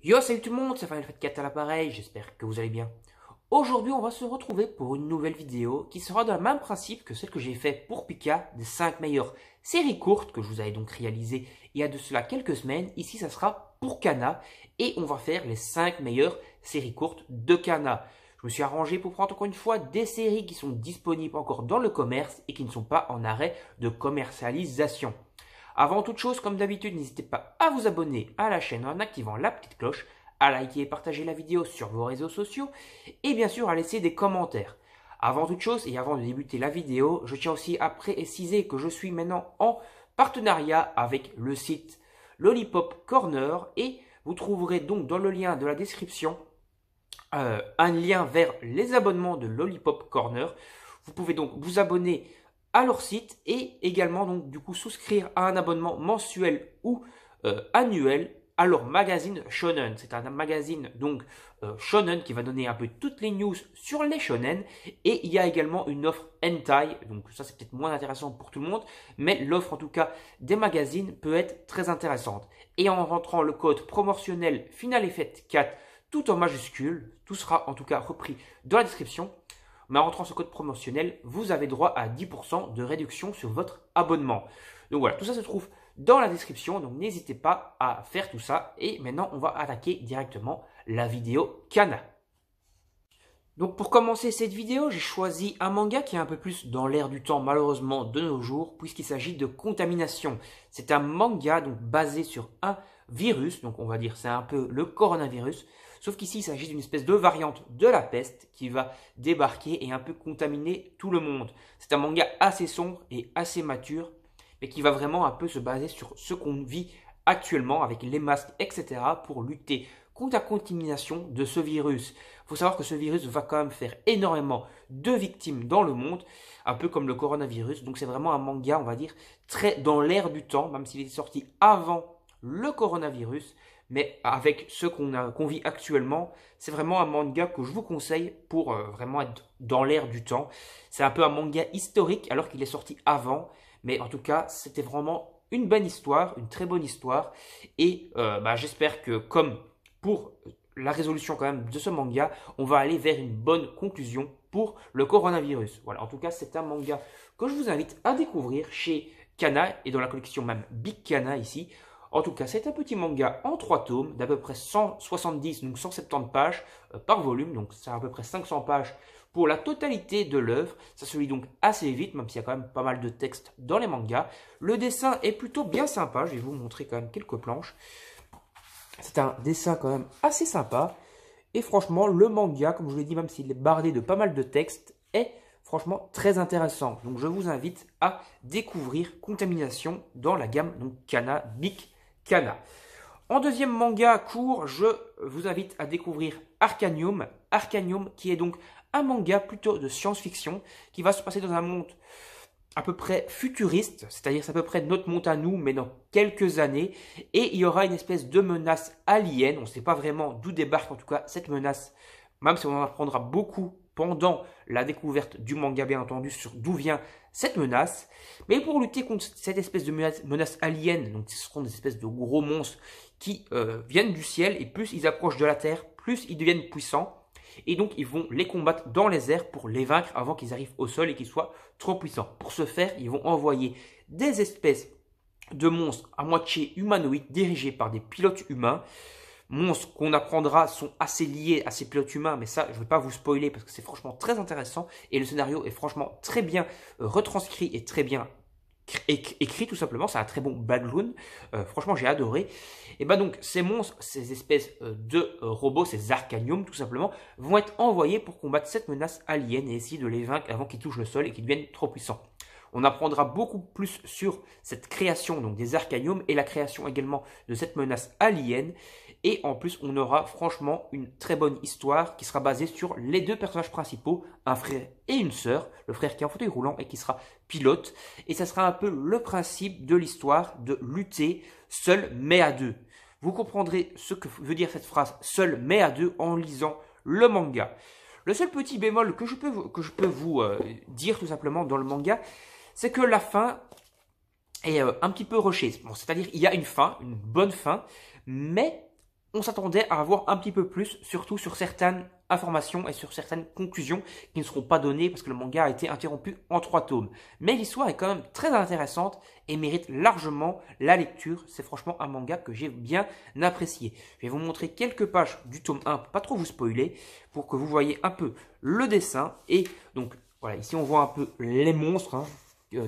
Yo, salut tout le monde, c'est Final Fight 4 à l'appareil, j'espère que vous allez bien. Aujourd'hui, on va se retrouver pour une nouvelle vidéo qui sera dans le même principe que celle que j'ai fait pour Pika, des 5 meilleures séries courtes que je vous avais donc réalisées il y a de cela quelques semaines. Ici, ça sera pour Kana et on va faire les 5 meilleures séries courtes de Kana. Je me suis arrangé pour prendre encore une fois des séries qui sont disponibles encore dans le commerce et qui ne sont pas en arrêt de commercialisation. Avant toute chose, comme d'habitude, n'hésitez pas à vous abonner à la chaîne en activant la petite cloche, à liker et partager la vidéo sur vos réseaux sociaux et bien sûr à laisser des commentaires. Avant toute chose et avant de débuter la vidéo, je tiens aussi à préciser que je suis maintenant en partenariat avec le site Lollipop Corner et vous trouverez donc dans le lien de la description un lien vers les abonnements de Lollipop Corner. Vous pouvez donc vous abonner à leur site et également donc du coup souscrire à un abonnement mensuel ou annuel à leur magazine Shonen. C'est un magazine donc Shonen qui va donner un peu toutes les news sur les Shonen et il y a également une offre hentai, donc ça c'est peut-être moins intéressant pour tout le monde, mais l'offre en tout cas des magazines peut être très intéressante. Et en rentrant le code promotionnel Final Effect 4 tout en majuscule, tout sera en tout cas repris dans la description. Mais en rentrant ce code promotionnel, vous avez droit à 10% de réduction sur votre abonnement. Donc voilà, tout ça se trouve dans la description, donc n'hésitez pas à faire tout ça. Et maintenant, on va attaquer directement la vidéo Kana. Donc pour commencer cette vidéo, j'ai choisi un manga qui est un peu plus dans l'air du temps malheureusement de nos jours, puisqu'il s'agit de Contamination. C'est un manga donc basé sur un virus, donc on va dire c'est un peu le coronavirus, sauf qu'ici il s'agit d'une espèce de variante de la peste qui va débarquer et un peu contaminer tout le monde. C'est un manga assez sombre et assez mature, mais qui va vraiment un peu se baser sur ce qu'on vit actuellement avec les masques, etc. pour lutter contre la contamination de ce virus. Il faut savoir que ce virus va quand même faire énormément de victimes dans le monde, un peu comme le coronavirus. Donc c'est vraiment un manga, on va dire, très dans l'air du temps, même s'il est sorti avant le coronavirus. Mais avec ce qu'on vit actuellement, c'est vraiment un manga que je vous conseille pour vraiment être dans l'air du temps. C'est un peu un manga historique alors qu'il est sorti avant. Mais en tout cas, c'était vraiment une bonne histoire, une très bonne histoire. Et j'espère que comme pour la résolution quand même de ce manga, on va aller vers une bonne conclusion pour le coronavirus. Voilà, en tout cas, c'est un manga que je vous invite à découvrir chez Kana et dans la collection même Big Kana ici. En tout cas, c'est un petit manga en 3 tomes d'à peu près 170, donc 170 pages par volume. Donc, c'est à peu près 500 pages pour la totalité de l'œuvre. Ça se lit donc assez vite, même s'il y a quand même pas mal de textes dans les mangas. Le dessin est plutôt bien sympa. Je vais vous montrer quand même quelques planches. C'est un dessin quand même assez sympa. Et franchement, le manga, comme je vous l'ai dit, même s'il est bardé de pas mal de textes, est franchement très intéressant. Donc je vous invite à découvrir Contamination dans la gamme donc Kana, Big Kana. En deuxième manga court, je vous invite à découvrir Arcanium. Arcanium qui est donc un manga plutôt de science-fiction qui va se passer dans un monde à peu près futuriste, c'est-à-dire c'est à peu près notre monde à nous, mais dans quelques années, et il y aura une espèce de menace alien, on ne sait pas vraiment d'où débarque en tout cas cette menace, même si on en apprendra beaucoup pendant la découverte du manga bien entendu sur d'où vient cette menace, mais pour lutter contre cette espèce de menace alien, donc ce seront des espèces de gros monstres qui viennent du ciel, et plus ils approchent de la Terre, plus ils deviennent puissants, et donc ils vont les combattre dans les airs pour les vaincre avant qu'ils arrivent au sol et qu'ils soient trop puissants. Pour ce faire, ils vont envoyer des espèces de monstres à moitié humanoïdes dirigés par des pilotes humains. Monstres qu'on apprendra sont assez liés à ces pilotes humains, mais ça je ne vais pas vous spoiler parce que c'est franchement très intéressant et le scénario est franchement très bien retranscrit et très bien écrit tout simplement, c'est un très bon background, franchement j'ai adoré. Et bah donc ces monstres, ces espèces de robots, ces arcaniums tout simplement, vont être envoyés pour combattre cette menace alien et essayer de les vaincre avant qu'ils touchent le sol et qu'ils deviennent trop puissants. On apprendra beaucoup plus sur cette création donc des arcaniums et la création également de cette menace alien. Et en plus, on aura franchement une très bonne histoire qui sera basée sur les deux personnages principaux, un frère et une sœur. Le frère qui est en fauteuil roulant et qui sera pilote. Et ça sera un peu le principe de l'histoire de lutter seul mais à deux. Vous comprendrez ce que veut dire cette phrase seul mais à deux en lisant le manga. Le seul petit bémol que je peux vous dire tout simplement dans le manga, c'est que la fin est un petit peu rushée. Bon, c'est-à-dire il y a une fin, une bonne fin, mais on s'attendait à avoir un petit peu plus, surtout sur certaines informations et sur certaines conclusions qui ne seront pas données parce que le manga a été interrompu en 3 tomes. Mais l'histoire est quand même très intéressante et mérite largement la lecture. C'est franchement un manga que j'ai bien apprécié. Je vais vous montrer quelques pages du tome 1 pour pas trop vous spoiler, pour que vous voyez un peu le dessin. Et donc voilà, ici on voit un peu les monstres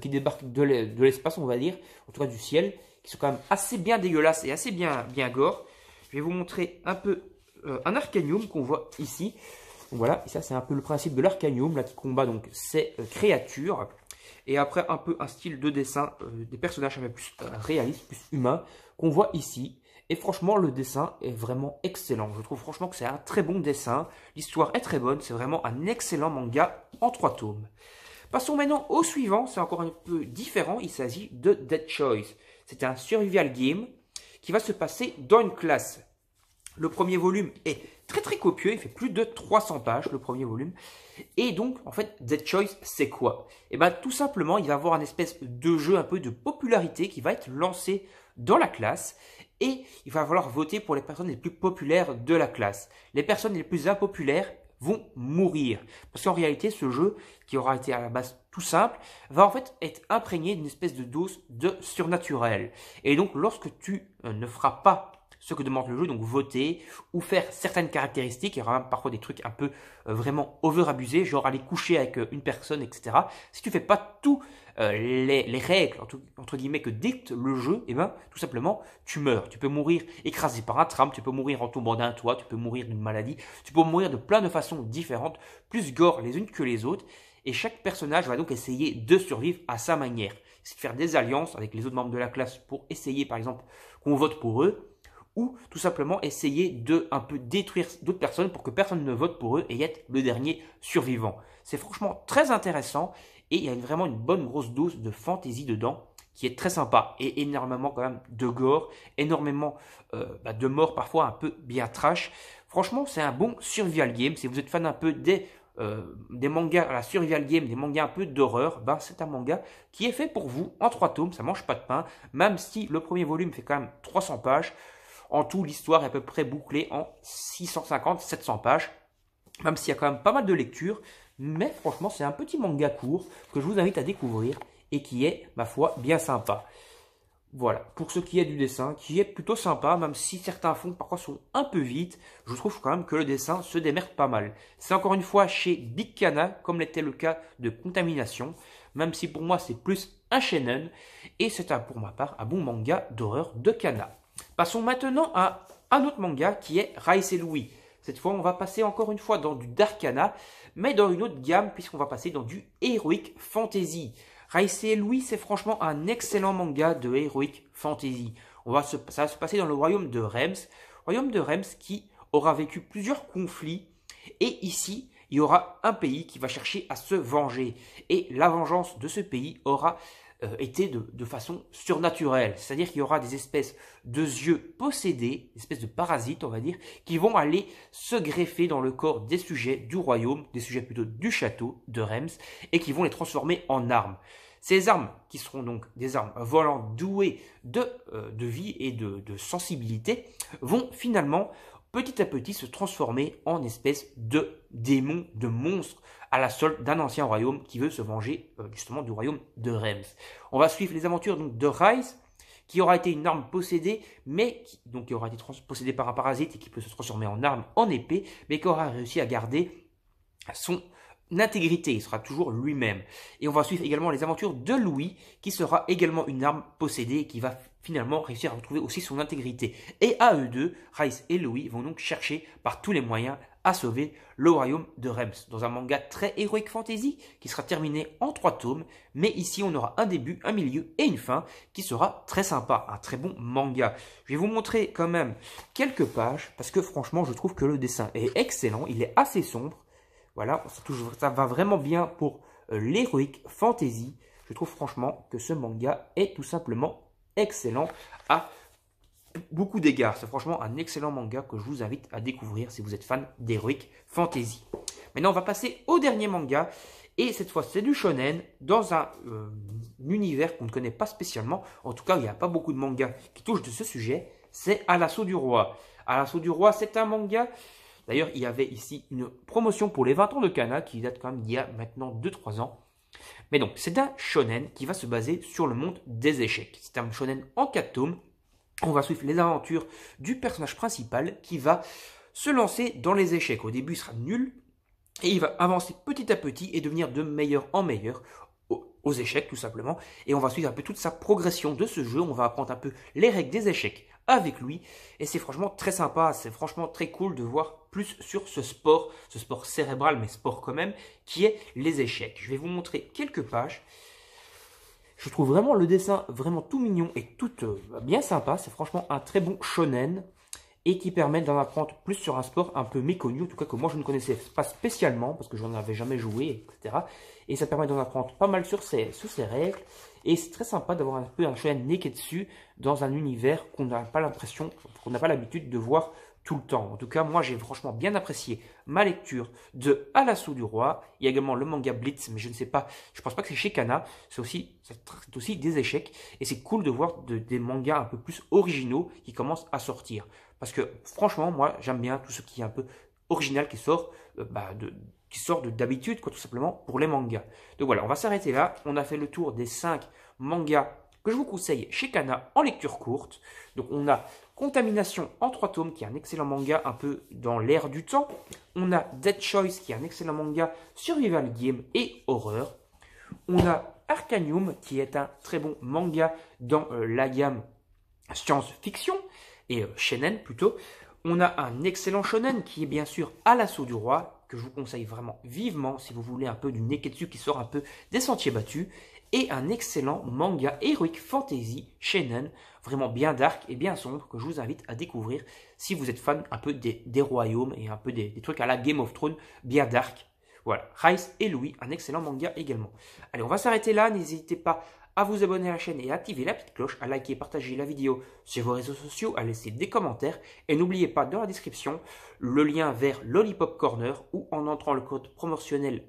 qui débarquent de l'espace, on va dire, en tout cas du ciel, qui sont quand même assez bien dégueulasses et assez bien gore. Je vais vous montrer un peu un Arcanium qu'on voit ici. Donc voilà, et ça c'est un peu le principe de l'Arcanium, là qui combat donc ces créatures. Et après un peu un style de dessin des personnages un peu plus réalistes, plus humains, qu'on voit ici. Et franchement, le dessin est vraiment excellent. Je trouve franchement que c'est un très bon dessin. L'histoire est très bonne, c'est vraiment un excellent manga en 3 tomes. Passons maintenant au suivant, c'est encore un peu différent, il s'agit de Dead Choice. C'est un survival game qui va se passer dans une classe. Le premier volume est très copieux, il fait plus de 300 pages le premier volume. Et donc en fait Dead Choice c'est quoi? Et bien tout simplement il va y avoir un espèce de jeu un peu de popularité qui va être lancé dans la classe. Et il va falloir voter pour les personnes les plus populaires de la classe. Les personnes les plus impopulaires vont mourir. Parce qu'en réalité, ce jeu, qui aura été à la base tout simple, va en fait être imprégné d'une espèce de dose de surnaturel. Et donc, lorsque tu ne feras pas ce que demande le jeu, donc voter ou faire certaines caractéristiques, il y aura même parfois des trucs un peu vraiment over-abusés, genre aller coucher avec une personne, etc. Si tu fais pas tout les règles, entre guillemets, que dicte le jeu, et ben tout simplement, tu meurs. Tu peux mourir écrasé par un tram, tu peux mourir en tombant d'un toit, tu peux mourir d'une maladie, tu peux mourir de plein de façons différentes, plus gore les unes que les autres, et chaque personnage va donc essayer de survivre à sa manière. C'est de faire des alliances avec les autres membres de la classe pour essayer, par exemple, qu'on vote pour eux, ou tout simplement essayer de un peu détruire d'autres personnes pour que personne ne vote pour eux et être le dernier survivant. C'est franchement très intéressant et il y a vraiment une bonne grosse dose de fantaisie dedans qui est très sympa et énormément quand même de gore, énormément de morts parfois un peu bien trash. Franchement, c'est un bon survival game. Si vous êtes fan un peu des mangas à la survival game, des mangas un peu d'horreur, ben c'est un manga qui est fait pour vous en 3 tomes, ça mange pas de pain, même si le premier volume fait quand même 300 pages. En tout, l'histoire est à peu près bouclée en 650-700 pages, même s'il y a quand même pas mal de lectures. Mais franchement, c'est un petit manga court que je vous invite à découvrir et qui est, ma foi, bien sympa. Voilà, pour ce qui est du dessin, qui est plutôt sympa, même si certains fonds parfois sont un peu vite, je trouve quand même que le dessin se démerde pas mal. C'est encore une fois chez Big Kana, comme l'était le cas de Contamination, même si pour moi c'est plus un shonen, et c'est pour ma part un bon manga d'horreur de Kana. Passons maintenant à un autre manga qui est Rice et Louis. Cette fois, on va passer encore une fois dans du Darkana, mais dans une autre gamme, puisqu'on va passer dans du Heroic Fantasy. Rice et Louis, c'est franchement un excellent manga de Heroic Fantasy. Ça va se passer dans le royaume de Reims. Royaume de Reims qui aura vécu plusieurs conflits. Et ici, il y aura un pays qui va chercher à se venger. Et la vengeance de ce pays aura été de façon surnaturelle. C'est-à-dire qu'il y aura des espèces de yeux possédés, des espèces de parasites, on va dire, qui vont aller se greffer dans le corps des sujets du royaume, des sujets plutôt du château de Reims, et qui vont les transformer en armes. Ces armes, qui seront donc des armes volantes douées de vie et de sensibilité, vont finalement petit à petit se transformer en espèce de démons, de monstres à la solde d'un ancien royaume qui veut se venger justement du royaume de Reims. On va suivre les aventures donc de Rice, qui aura été une arme possédée, mais qui aura été possédée par un parasite et qui peut se transformer en arme, en épée, mais qui aura réussi à garder son intégrité, il sera toujours lui-même. Et on va suivre également les aventures de Louis, qui sera également une arme possédée et qui va finalement réussir à retrouver aussi son intégrité. Et à eux deux, Rice et Louis vont donc chercher par tous les moyens à sauver le royaume de Reims, dans un manga très heroic fantasy qui sera terminé en 3 tomes, mais ici on aura un début, un milieu et une fin qui sera très sympa, un très bon manga. Je vais vous montrer quand même quelques pages, parce que franchement je trouve que le dessin est excellent, il est assez sombre. Voilà, ça va vraiment bien pour l'heroic fantasy. Je trouve franchement que ce manga est tout simplement excellent à beaucoup d'égards. C'est franchement un excellent manga que je vous invite à découvrir si vous êtes fan d'heroic fantasy. Maintenant, on va passer au dernier manga. Et cette fois, c'est du shonen dans un univers qu'on ne connaît pas spécialement. En tout cas, il n'y a pas beaucoup de mangas qui touchent de ce sujet. C'est À l'assaut du roi. À l'assaut du roi, c'est un manga. D'ailleurs, il y avait ici une promotion pour les 20 ans de Kana qui date quand même d'il y a maintenant 2-3 ans. Mais donc, c'est un shonen qui va se baser sur le monde des échecs. C'est un shonen en 4 tomes. On va suivre les aventures du personnage principal qui va se lancer dans les échecs. Au début, il sera nul et il va avancer petit à petit et devenir de meilleur en meilleur aux échecs tout simplement. Et on va suivre un peu toute sa progression de ce jeu. On va apprendre un peu les règles des échecs avec lui. Et c'est franchement très sympa, c'est franchement très cool de voir plus sur ce sport cérébral, mais sport quand même, qui est les échecs. Je vais vous montrer quelques pages. Je trouve vraiment le dessin vraiment tout mignon et tout bien sympa. C'est franchement un très bon shonen et qui permet d'en apprendre plus sur un sport un peu méconnu, en tout cas que moi je ne connaissais pas spécialement parce que je n'en avais jamais joué, etc. Et ça permet d'en apprendre pas mal sur ses règles. Et c'est très sympa d'avoir un peu un shonen neketsu dans un univers qu'on n'a pas l'impression, qu'on n'a pas l'habitude de voir tout le temps. En tout cas, moi j'ai franchement bien apprécié ma lecture de À l'assaut du roi. Il y a également le manga Blitz, mais je ne sais pas, je pense pas que c'est chez Kana. C'est aussi des échecs. Et c'est cool de voir des mangas un peu plus originaux qui commencent à sortir. Parce que franchement, moi j'aime bien tout ce qui est un peu original qui sort d'habitude, quoi, tout simplement, pour les mangas. Donc voilà, on va s'arrêter là. On a fait le tour des 5 mangas que je vous conseille chez Kana en lecture courte. Donc on a Contamination en 3 tomes, qui est un excellent manga un peu dans l'air du temps. On a Dead Choice, qui est un excellent manga survival game et horreur. On a Arcanium, qui est un très bon manga dans la gamme science-fiction, et shonen plutôt. On a un excellent shonen qui est bien sûr À l'assaut du roi, que je vous conseille vraiment vivement si vous voulez un peu du neketsu qui sort un peu des sentiers battus. Et un excellent manga Heroic Fantasy shonen, vraiment bien dark et bien sombre, que je vous invite à découvrir si vous êtes fan un peu des royaumes et un peu des trucs à la Game of Thrones, bien dark. Voilà, Rice et Louis, un excellent manga également. Allez, on va s'arrêter là, n'hésitez pas à vous abonner à la chaîne et à activer la petite cloche, à liker et partager la vidéo sur vos réseaux sociaux, à laisser des commentaires. Et n'oubliez pas dans la description le lien vers Lollipop Corner où en entrant le code promotionnel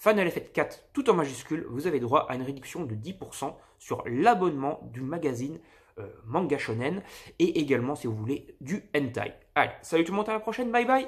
FANELFF4 tout en majuscule, vous avez droit à une réduction de 10% sur l'abonnement du magazine Manga Shonen et également si vous voulez du hentai. Allez, salut tout le monde, à la prochaine, bye bye!